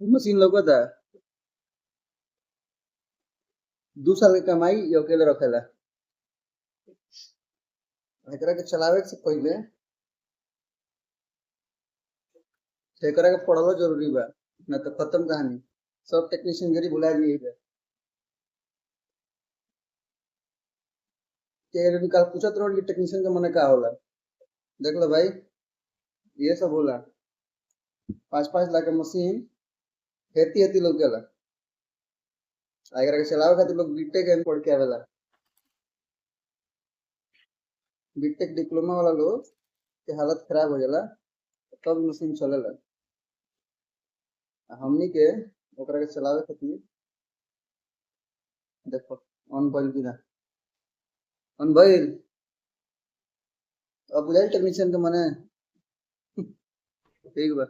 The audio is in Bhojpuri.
मशीन लौकता 2 साल के कमाई ये अकेले रखेला। एकरा के चलावे से पहिले एकरा के पढ़लो जरूरी बा, ना तो खत्म कहानी। सब टेक्नीशियन गरी भुला दिए बा। के निकाल पूछत रहो कि टेक्नीशियन के मने का होला। देख लो भाई, ये सब होला 5-5 लाख के मशीन हेती हेती लौकेला। एकरा के चलावे खातिर लोग बीटेक के पढ़ के आवेला। बीटेक डिप्लोमा वाला लोग के हालत खराब हो जाला तब मशीन चलेला। हमनी के ओकरा के चलावे खातिर देखो ऑन भइल कि ना, ऑन भइल। अब बुझाइल टेक्नीशियन के मने ठीक बा।